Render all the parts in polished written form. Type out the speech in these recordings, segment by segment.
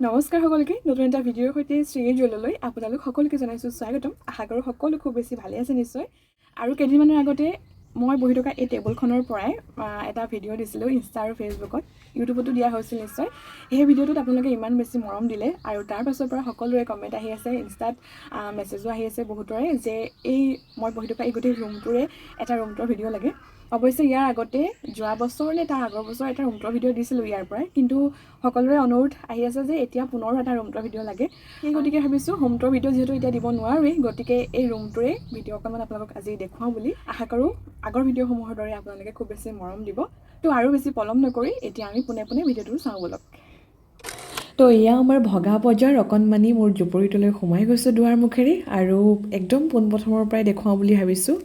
নমস্কাৰ সকলোকে নতুন এটা ভিডিঅ'ৰ সৈতে শ্ৰীৰ জললৈ আপোনালোক সকলোকে জনাইছোঁ স্বাগতম। আশা কৰোঁ সকলো খুব বেছি ভালে আছে নিশ্চয়। আৰু কেইদিনমানৰ আগতে মই বহি থকা এই টেবুলখনৰ পৰাই এটা ভিডিঅ' দিছিলোঁ ইনষ্টা আৰু ফেচবুকত, ইউটিউবতো দিয়া হৈছিল নিশ্চয়। সেই ভিডিঅ'টোত আপোনালোকে ইমান বেছি মৰম দিলে আৰু তাৰ পাছৰ পৰা সকলোৰে কমেণ্ট আহি আছে, ইনষ্টাত মেছেজো আহি আছে বহুতৰে যে এই মই বহি থকা এই গোটেই ৰুমটোৰে এটা ৰুমটোৰ ভিডিঅ' লাগে। অৱশ্যে ইয়াৰ আগতে যোৱা বছৰ নে তাৰ আগৰ বছৰ এটা ৰুমটোৰ ভিডিঅ' দিছিলোঁ ইয়াৰ পৰাই, কিন্তু সকলোৰে অনুৰোধ আহি আছে যে এতিয়া পুনৰ এটা ৰুমটোৰ ভিডিঅ' লাগে। সেই গতিকে ভাবিছোঁ ৰুমটোৰ ভিডিঅ' যিহেতু এতিয়া দিব নোৱাৰোৱেই, গতিকে এই ৰুমটোৰে ভিডিঅ' অকণমান আপোনালোকক আজি দেখুৱাওঁ বুলি আশা কৰোঁ। আগৰ ভিডিঅ'সমূহৰ দৰে আপোনালোকে খুব বেছি মৰম দিব। তো আৰু বেছি পলম নকৰি এতিয়া আমি পোনে পোনে ভিডিঅ'টো চাওঁ বলক। তো এয়া আমাৰ ভগা পৰ্যায়ৰ অকণমানি মোৰ জুপুৰিটোলৈ সোমাই গৈছোঁ দুৱাৰ মুখেৰে, আৰু একদম পোনপ্ৰথমৰ পৰাই দেখুৱাওঁ বুলি ভাবিছোঁ।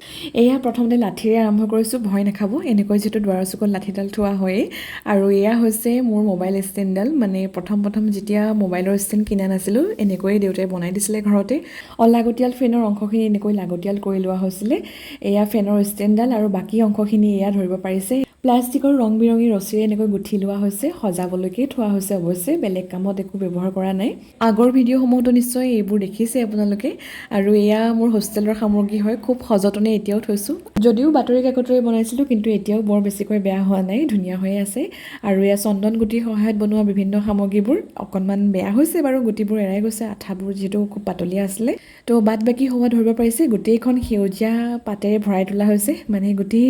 এয়া প্ৰথমতে লাঠিৰে আৰম্ভ কৰিছোঁ, ভয় নাখাব, এনেকৈ যিহেতু দুৱাৰৰ চুকত লাঠিডাল থোৱা হয়েই। আৰু এয়া হৈছে মোৰ মোবাইল ষ্টেণ্ডডাল, মানে প্ৰথম যেতিয়া মোবাইলৰ ষ্টেণ্ড কিনা নাছিলোঁ এনেকৈয়ে দেউতাই বনাই দিছিলে ঘৰতে। অলাগতিয়াল ফেনৰ অংশখিনি এনেকৈ লাগতিয়াল কৰি লোৱা হৈছিলে। এয়া ফেনৰ ষ্টেণ্ডডাল, আৰু বাকী অংশখিনি এয়া ধৰিব পাৰিছে প্লাষ্টিকৰ ৰং বিৰঙী ৰছীৰে এনেকৈ গুঠি লোৱা হৈছে, সজাবলৈকে থোৱা হৈছে। অৱশ্যে বেলেগ কামত একো ব্যৱহাৰ কৰা নাই। আগৰ ভিডিঅ'সমূহতো নিশ্চয় এইবোৰ দেখিছে আপোনালোকে। আৰু এয়া মোৰ হোষ্টেলৰ সামগ্ৰী হয়, খুব সযতনে এতিয়াও থৈছোঁ। যদিও বাতৰি কাকতেৰে বনাইছিলোঁ, কিন্তু এতিয়াও বৰ বেছিকৈ বেয়া হোৱা নাই, ধুনীয়া হৈ আছে। আৰু এয়া চন্দন গুটিৰ সহায়ত বনোৱা বিভিন্ন সামগ্ৰীবোৰ অকণমান বেয়া হৈছে বাৰু, গুটিবোৰ এৰাই গৈছে, আঠাবোৰ যিহেতু খুব পাতলীয়া আছিলে। তো বাদ বাকী সময় ধৰিব পাৰিছে গোটেইখন সেউজীয়া পাতেৰে ভৰাই তোলা হৈছে, মানে গোটেই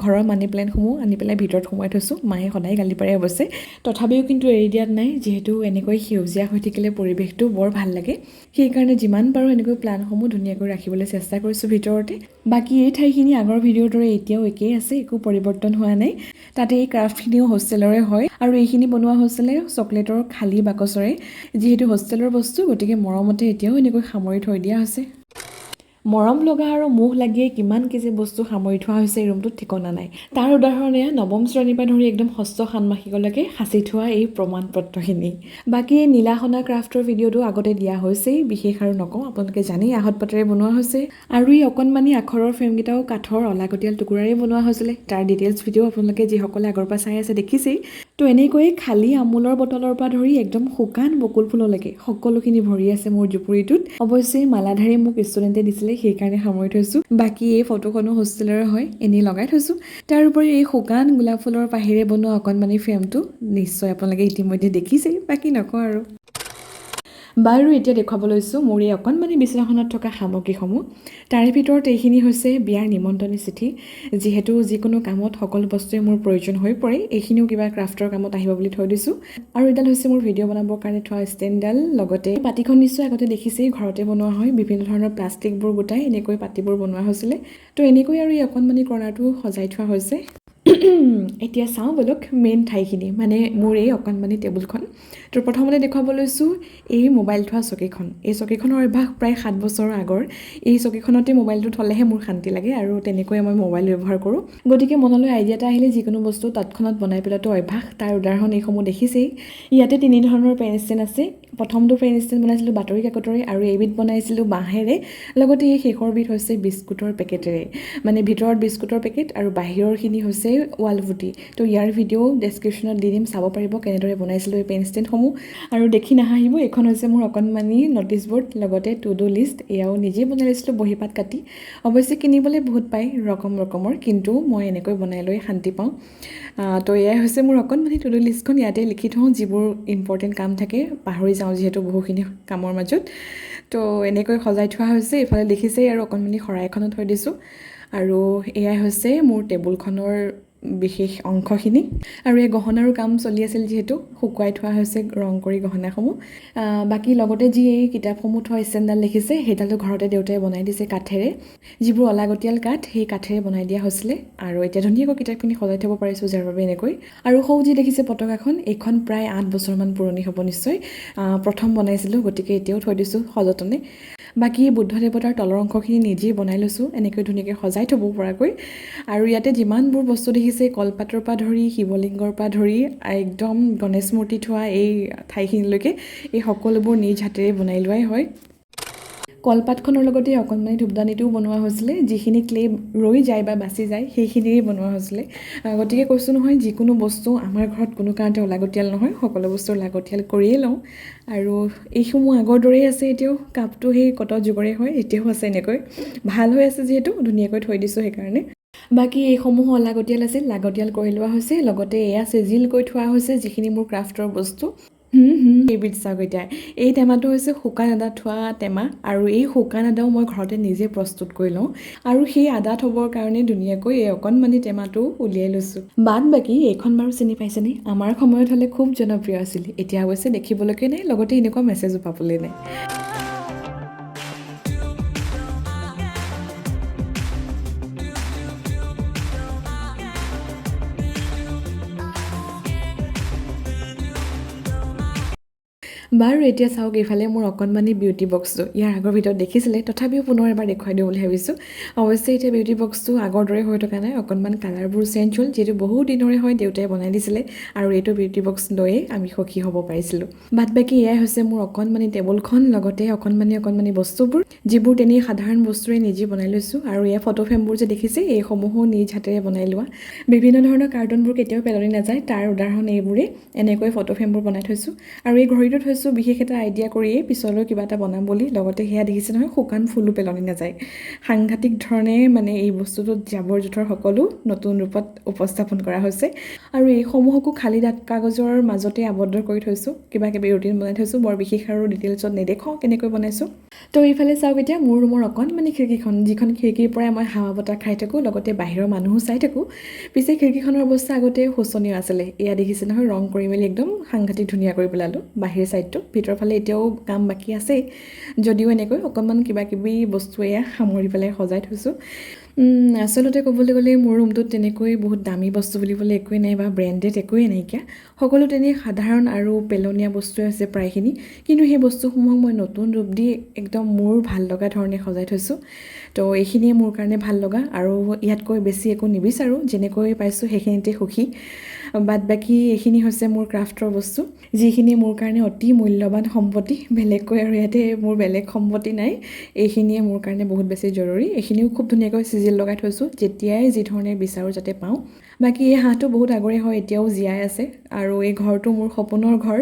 ঘৰৰ মানি প্লেণ্টসমূহ আনি পেলাই ভিতৰত সোমাই থৈছোঁ। মায়ে সদায় গালি পাৰে অৱশ্যে, তথাপিও কিন্তু এৰি দিয়াত নাই, যিহেতু এনেকৈ সেউজীয়া হৈ থাকিলে পৰিৱেশটো বৰ ভাল লাগে। সেইকাৰণে যিমান পাৰোঁ এনেকৈ প্লাণ্টসমূহ ধুনীয়াকৈ ৰাখিবলৈ চেষ্টা কৰিছোঁ ভিতৰতে। বাকী এই ঠাইখিনি আগৰ ভিডিঅ'ৰ দৰে এতিয়াও একেই আছে, একো পৰিৱৰ্তন হোৱা নাই। তাতে এই ক্ৰাফ্টখিনিও হোষ্টেলৰে হয়, আৰু এইখিনি বনোৱা হৈছিলে চকলেটৰ খালী বাকচৰে। যিহেতু হোষ্টেলৰ বস্তু, গতিকে মৰমতে এতিয়াও এনেকৈ সামৰি থৈ দিয়া হৈছে। মৰম লগা আৰু মোহ লাগিয়ে কিমান কেজি বস্তু সামৰি থোৱা হৈছে এই ৰুমটোত ঠিকনা নাই। তাৰ উদাহৰণে নৱম শ্ৰেণীৰ পৰা ধৰি একদম ষষ্ঠ ষান্মাসিকলৈকে সাঁচি থোৱা এই প্ৰমাণ পত্ৰখিনি। বাকী এই নীলাসনা ক্ৰাফ্টৰ ভিডিঅ'টো আগতে দিয়া হৈছেই, বিশেষ আৰু নকওঁ, আপোনালোকে জানেই আহত পাতেৰে বনোৱা হৈছে। আৰু এই অকণমানি আখৰৰ ফ্ৰেমকেইটাও কাঠৰ অলাগতিয়াল টুকুৰাৰে বনোৱা হৈছিলে। তাৰ ডিটেইলছ ভিডিঅ' আপোনালোকে যিসকলে আগৰ পৰা চাই আছে দেখিছেই। তো এনেকৈয়ে খালী আমুলৰ বটলৰ পৰা ধৰি একদম শুকান বকুল ফুললৈকে সকলোখিনি ভৰি আছে মোৰ জুপুৰিটোত। অৱশ্যে মালাধাৰী মোক ষ্টুডেণ্টে দিছিলে, সেইকাৰণে সামৰি থৈছোঁ। বাকী এই ফটোখনো হোষ্টেলৰে হয়, এনেই লগাই থৈছোঁ। তাৰোপৰি এই শুকান গোলাপ ফুলৰ পাহিৰে বনোৱা অকণমানি ফ্ৰেমটো নিশ্চয় আপোনালোকে ইতিমধ্যে দেখিছেই, বাকী নকওঁ আৰু। বাৰু এতিয়া দেখুৱাব লৈছোঁ মোৰ এই অকণমানি বিচনাখনত থকা সামগ্ৰীসমূহ। তাৰে ভিতৰত এইখিনি হৈছে বিয়াৰ নিমন্ত্ৰণী চিঠি। যিহেতু যিকোনো কামত সকলো বস্তুৱে মোৰ প্ৰয়োজন হৈ পৰে, এইখিনিও কিবা ক্ৰাফ্টৰ কামত আহিব বুলি থৈ দিছোঁ। আৰু এডাল হৈছে মোৰ ভিডিঅ' বনাবৰ কাৰণে থোৱা ষ্টেণ্ডডাল, লগতে পাতিখন নিশ্চয় আগতে দেখিছেই, ঘৰতে বনোৱা হয়, বিভিন্ন ধৰণৰ প্লাষ্টিকবোৰ গোটাই এনেকৈ পাতিবোৰ বনোৱা হৈছিলে। তো এনেকৈ আৰু এই অকণমানি কৰ্ণাৰটো সজাই থোৱা হৈছে। এতিয়া চাওঁ বলক মেইন ঠাইখিনি, মানে মোৰ এই অকণমানি টেবুলখন। তো প্ৰথমতে দেখুৱাব লৈছোঁ এই মোবাইল থোৱা চকীখন। এই চকীখনৰ অভ্যাস প্ৰায় 7 বছৰৰ আগৰ। এই চকীখনতে মোবাইলটো থ'লেহে মোৰ শান্তি লাগে, আৰু তেনেকৈ মই মোবাইল ব্যৱহাৰ কৰোঁ। গতিকে মনলৈ আইডিয়া এটা আহিলে যিকোনো বস্তু তৎক্ষণাত বনাই পেলোৱাটো অভ্যাস। তাৰ উদাহৰণ এইসমূহ দেখিছেই। ইয়াতে 3 ধৰণৰ পেন ষ্টেণ্ড আছে। প্ৰথমটো পেন ষ্টেণ্ড বনাইছিলোঁ বাতৰি কাকতৰে, আৰু এইবিধ বনাইছিলোঁ বাঁহেৰে। লগতে এই শেষৰবিধ হৈছে বিস্কুটৰ পেকেটেৰে, মানে ভিতৰত বিস্কুটৰ পেকেট আৰু বাহিৰৰখিনি হৈছে ৱালপুটি। তো ইয়াৰ ভিডিঅ' ডেছক্ৰিপশ্যনত দি দিম, চাব পাৰিব কেনেদৰে বনাইছিলোঁ এই পেন ষ্টেণ্ডসমূহ। আৰু দেখি নাহাঁহিব, এইখন হৈছে মোৰ অকণমানি ন'টিছ ব'ৰ্ড, লগতে টু ডু লিষ্ট। এয়াও নিজেই বনাই লৈছিলোঁ বহীপাত কাটি। অৱশ্যে কিনিবলৈ বহুত পায় ৰকমৰ, কিন্তু মই এনেকৈ বনাই লৈ শান্তি পাওঁ। তো এয়াই হৈছে মোৰ অকণমানি টু ডু লিষ্টখন। ইয়াতে লিখি থওঁ যিবোৰ ইম্পৰ্টেণ্ট কাম থাকে, পাহৰি যাওঁ যিহেতু বহুখিনি কামৰ মাজত। তো এনেকৈ সজাই থোৱা হৈছে। এইফালে দেখিছেই আৰু অকণমানি শৰাই এখনো থৈ দিছোঁ। আৰু এয়াই হৈছে মোৰ টেবুলখনৰ বিশেষ অংশখিনি। আৰু এই গহনাৰো কাম চলি আছিল, যিহেতু শুকুৱাই থোৱা হৈছে ৰং কৰি গহনাসমূহ। বাকী লগতে যি এই কিতাপসমূহ থোৱা ষ্টেণ্ডডাল দেখিছে, সেইডালো ঘৰতে দেউতাই বনাই দিছে কাঠেৰে। যিবোৰ অলাগতিয়াল কাঠ, সেই কাঠেৰে বনাই দিয়া হৈছিলে। আৰু এতিয়া ধুনীয়াকৈ কিতাপখিনি সজাই থ'ব পাৰিছোঁ যাৰ বাবে এনেকৈ। আৰু সৌ যি দেখিছে পতাকাখন, এইখন প্ৰায় 8 বছৰমান পুৰণি হ'ব নিশ্চয়। প্ৰথম বনাইছিলোঁ, গতিকে এতিয়াও থৈ দিছোঁ সযতনে। বাকী বুদ্ধ দেৱতাৰ তলৰ অংশখিনি নিজেই বনাই লৈছোঁ, এনেকৈ ধুনীয়াকৈ সজাই থ'ব পৰাকৈ। আৰু ইয়াতে যিমানবোৰ বস্তু দেখিছে, কলপাতৰ পৰা ধৰি শিৱলিংগৰ পৰা ধৰি একদম গণেশ মূৰ্তি থোৱা এই ঠাইখিনিলৈকে, এই সকলোবোৰ নিজ হাতেৰে বনাই লোৱাই হয়। কলপাতখনৰ লগতে অকণমানি ধূপদানিটোও বনোৱা হৈছিলে, যিখিনি ক্লে ৰৈ যায় বা বাচি যায় সেইখিনিৰে বনোৱা হৈছিলে। গতিকে কৈছোঁ নহয়, যিকোনো বস্তু আমাৰ ঘৰত কোনো কাৰণতে অলাগতিয়াল নহয়, সকলো বস্তু লাগতিয়াল কৰিয়েই লওঁ। আৰু এইসমূহ আগৰ দৰেই আছে এতিয়াও। কাপটো সেই কট যুগৰে হয়, এতিয়াও আছে এনেকৈ। ভাল হৈ আছে যিহেতু ধুনীয়াকৈ থৈ দিছোঁ সেইকাৰণে। বাকী এইসমূহ অলাগতিয়াল আছিল, লাগতিয়াল কৰি লোৱা হৈছে। লগতে এয়া চিজিলকৈ থোৱা হৈছে যিখিনি মোৰ ক্ৰাফ্টৰ বস্তু। এইবিধ চাওক এতিয়া। এই টেমাটো হৈছে শুকান আদা থোৱা টেমা, আৰু এই শুকান আদাও মই ঘৰতে নিজে প্ৰস্তুত কৰি লওঁ। আৰু সেই আদা থ'বৰ কাৰণে ধুনীয়াকৈ এই অকণমানি টেমাটো উলিয়াই লৈছোঁ। বাদ বাকী এইখন বাৰু চিনি পাইছেনে? আমাৰ সময়ত হ'লে খুব জনপ্ৰিয় আছিল। এতিয়া অৱশ্যে দেখিবলৈকে নাই, লগতে এনেকুৱা মেছেজো পাবলৈ নাই। বাৰু এতিয়া চাওক, এইফালে মোৰ অকণমানি বিউটি বক্সটো। ইয়াৰ আগৰ ভিতৰত দেখিছিলে, তথাপিও পুনৰ এবাৰ দেখুৱাই দিওঁ বুলি ভাবিছোঁ। অৱশ্যে এতিয়া বিউটি বক্সটো আগৰ দৰে হৈ থকা নাই, অকণমান কালাৰবোৰ চেঞ্জ হ'ল, যিহেতু বহুত দিনৰে হয়, দেউতাই বনাই দিছিলে। আৰু এইটো বিউটি বক্স লৈয়ে আমি সুখী হ'ব পাৰিছিলোঁ। বাদ বাকী এয়াই হৈছে মোৰ অকণমানি টেবুলখন, লগতে অকণমানি বস্তুবোৰ, যিবোৰ তেনেই সাধাৰণ বস্তুৰে নিজে বনাই লৈছোঁ। আৰু এয়া ফটো ফ্ৰেমবোৰ যে দেখিছে, এইসমূহো নিজ হাতেৰে বনাই লোৱা। বিভিন্ন ধৰণৰ কাৰ্টুনবোৰ কেতিয়াও পেলনি নাযায়, তাৰ উদাহৰণ এইবোৰে। এনেকৈ ফটো ফ্ৰেমবোৰ বনাই থৈছোঁ। আৰু এই ঘড়ীটো থৈছোঁ বিশেষ এটা আইডিয়া কৰিয়েই, পিছলৈ কিবা এটা বনাম বুলি। লগতে সেয়া দেখিছে নহয়, শুকান ফুলো পেলনি নাযায়। সাংঘাতিক ধৰণে মানে এই বস্তুটোত জাবৰ জোঁথৰ সকলো নতুন ৰূপত উপস্থাপন কৰা হৈছে। আৰু এইসমূহকো খালী ডাঠ কাগজৰ মাজতে আবদ্ধ কৰি থৈছোঁ। কিবা কিবি ৰুটিন বনাই থৈছোঁ, বৰ বিশেষ আৰু ডিটেইলছত নেদেখাওঁ কেনেকৈ বনাইছোঁ। তো এইফালে চাওক এতিয়া মোৰ ৰুমৰ অকণমানি খিৰিকীখন, যিখন খিৰিকীৰ পৰাই মই হাৱা বতাহ খাই থাকোঁ, লগতে বাহিৰৰ মানুহো চাই থাকোঁ। পিছে খিৰিকীখনৰ অৱস্থা আগতে শোচনীয় আছিলে। এয়া দেখিছে নহয়, ৰং কৰি মেলি একদম সাংঘাতিক ধুনীয়া কৰি পেলালোঁ বাহিৰ চাইডটো। ভিতৰৰ ফালে এতিয়াও কাম বাকী আছেই, যদিও এনেকৈ অকণমান কিবা কিবি বস্তু এয়া সামৰি পেলাই সজাই থৈছোঁ। আচলতে ক'বলৈ গ'লে মোৰ ৰুমটোত তেনেকৈ বহুত দামী বস্তু বুলিবলৈ একোৱেই নাই, বা ব্ৰেণ্ডেড একোৱেই নাইকিয়া। সকলো তেনেই সাধাৰণ আৰু পেলনীয়া বস্তুৱে আছে প্ৰায়খিনি। কিন্তু সেই বস্তুসমূহক মই নতুন ৰূপ দি একদম মোৰ ভাল লগা ধৰণে সজাই থৈছোঁ। তো এইখিনিয়ে মোৰ কাৰণে ভাল লগা, আৰু ইয়াতকৈ বেছি একো নিবিচাৰোঁ। যেনেকৈ পাইছোঁ সেইখিনিতে সুখী। বাদ বাকী এইখিনি হৈছে মোৰ ক্ৰাফ্টৰ বস্তু, যিখিনি মোৰ কাৰণে অতি মূল্যৱান সম্পত্তি। বেলেগকৈ আৰু ইয়াতে মোৰ বেলেগ সম্পত্তি নাই, এইখিনিয়ে মোৰ কাৰণে বহুত বেছি জৰুৰী। এইখিনিও খুব ধুনীয়াকৈ চিজিল লগাই থৈছোঁ, যেতিয়াই যি ধৰণে বিচাৰোঁ যাতে পাওঁ। বাকী এই হাঁহটো বহুত আগৰে হয়, এতিয়াও জীয়াই আছে। আৰু এই ঘৰটো মোৰ সপোনৰ ঘৰ,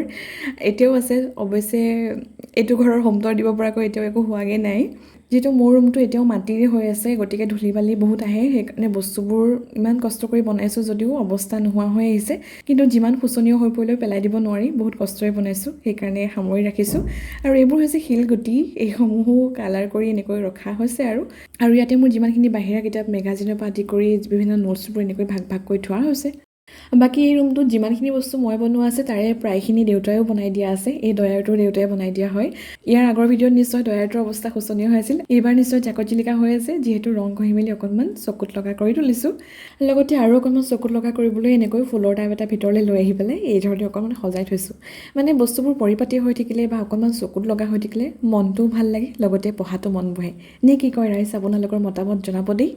এতিয়াও আছে। অৱশ্যে এইটো ঘৰৰ হোম টুৰ দিব পৰাকৈ এতিয়াও একো হোৱাগৈ নাই। যিহেতু মোৰ ৰুমটো এতিয়াও মাটিৰে হৈ আছে, গতিকে ধূলি বালি বহুত আহে। সেইকাৰণে বস্তুবোৰ ইমান কষ্ট কৰি বনাইছোঁ যদিও অৱস্থা নোহোৱা হৈ আহিছে। কিন্তু যিমান শোচনীয় হৈ পৰিলেও পেলাই দিব নোৱাৰি, বহুত কষ্টৰে বনাইছোঁ, সেইকাৰণে সামৰি ৰাখিছোঁ। আৰু এইবোৰ হৈছে শিলগুটি, এইসমূহো কালাৰ কৰি এনেকৈ ৰখা হৈছে। আৰু ইয়াতে মোৰ যিমানখিনি বাহিৰা কিতাপ, মেগাজিনৰ পৰা আদি কৰি বিভিন্ন নোটছবোৰ এনেকৈ ভাগ ভাগকৈ থোৱা হৈছে। বাকী এই ৰুমটোত যিমানখিনি বস্তু মই বনোৱা আছে, তাৰে প্ৰায়খিনি দেউতাইও বনাই দিয়া আছে। এই ডয়াৰটো দেউতাই বনাই দিয়া হয়। ইয়াৰ আগৰ ভিডিঅ'ত নিশ্চয় ডয়াৰটোৰ অৱস্থা শোচনীয় হৈ আছিল। এইবাৰ নিশ্চয় জাকত জিলিকা হৈ আছে, যিহেতু ৰং ঘঁহি মেলি অকণমান চকুত লগা কৰি তুলিছোঁ। লগতে আৰু অকণমান চকুত লগা কৰিবলৈ এনেকৈ ফুলৰ টাব এটা ভিতৰলৈ লৈ আহি পেলাই এই ধৰণে অকণমান সজাই থৈছোঁ। মানে বস্তুবোৰ পৰিপাটি হৈ থাকিলে বা অকণমান চকুত লগা হৈ থাকিলে মনটোও ভাল লাগে, লগতে পঢ়াটো মন বহে। নে কি কয় ৰাইজ? আপোনালোকৰ মতামত জনাব দেই।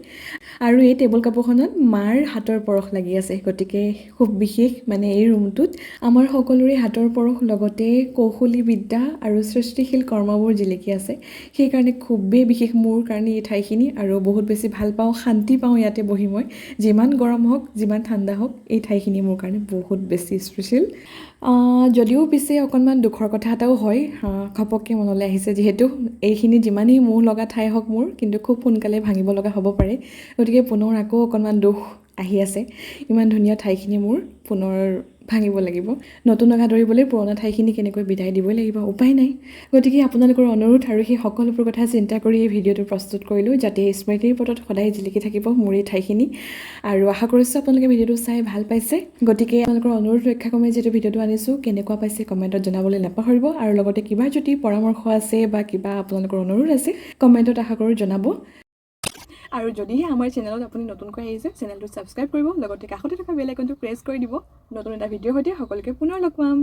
আৰু এই টেবুল কাপোৰখনত মাৰ হাতৰ পৰশ লাগি আছে, গতিকে খুব বিশেষ। মানে এই ৰুমটোত আমাৰ সকলোৰে হাতৰ পৰশ, লগতে কৌশলী বিদ্যা আৰু সৃষ্টিশীল কৰ্মবোৰ জিলিকি আছে। সেইকাৰণে খুবেই বিশেষ মোৰ কাৰণে এই ঠাইখিনি, আৰু বহুত বেছি ভাল পাওঁ, শান্তি পাওঁ ইয়াতে বহি মই। যিমান গৰম হওক, যিমান ঠাণ্ডা হওক, এই ঠাইখিনি মোৰ কাৰণে বহুত বেছি স্পেচিয়েল। যদিও পিছে অকণমান দুখৰ কথা এটাও হয়, ঘপককৈ মনলৈ আহিছে। যিহেতু এইখিনি যিমানেই মোহ লগা ঠাই হওক মোৰ, কিন্তু খুব সোনকালে ভাঙিব লগা হ'ব পাৰে। গতিকে পুনৰ আকৌ অকণমান দুখ আহি আছে। ইমান ধুনীয়া ঠাইখিনি মোৰ পুনৰ ভাঙিব লাগিব। নতুন আঘাত ধৰিবলৈ পুৰণা ঠাইখিনি কেনেকৈ বিদায় দিবই লাগিব, উপায় নাই। গতিকে আপোনালোকৰ অনুৰোধ আৰু সেই সকলোবোৰ কথা চিন্তা কৰি এই ভিডিঅ'টো প্ৰস্তুত কৰিলোঁ, যাতে স্মৃতিৰ পটত সদায় জিলিকি থাকিব মোৰ এই ঠাইখিনি। আৰু আশা কৰিছোঁ আপোনালোকে ভিডিঅ'টো চাই ভাল পাইছে। গতিকে আপোনালোকৰ অনুৰোধ ৰক্ষা কৰি যিহেতু ভিডিঅ'টো আনিছোঁ, কেনেকুৱা পাইছে কমেণ্টত জনাবলৈ নাপাহৰিব। আৰু লগতে কিবা যদি পৰামৰ্শ আছে বা কিবা আপোনালোকৰ অনুৰোধ আছে, কমেণ্টত আশা কৰোঁ জনাব। আৰু যদিহে আমাৰ চেনেলত আপুনি নতুনকৈ আহিছে, চেনেলটো ছাবস্ক্ৰাইব কৰিব, লগতে কাষতে থকা বেল আইকনটো প্ৰেছ কৰি দিব। নতুন এটা ভিডিঅ'ৰ সৈতে সকলোকে পুনৰ লগ পাম।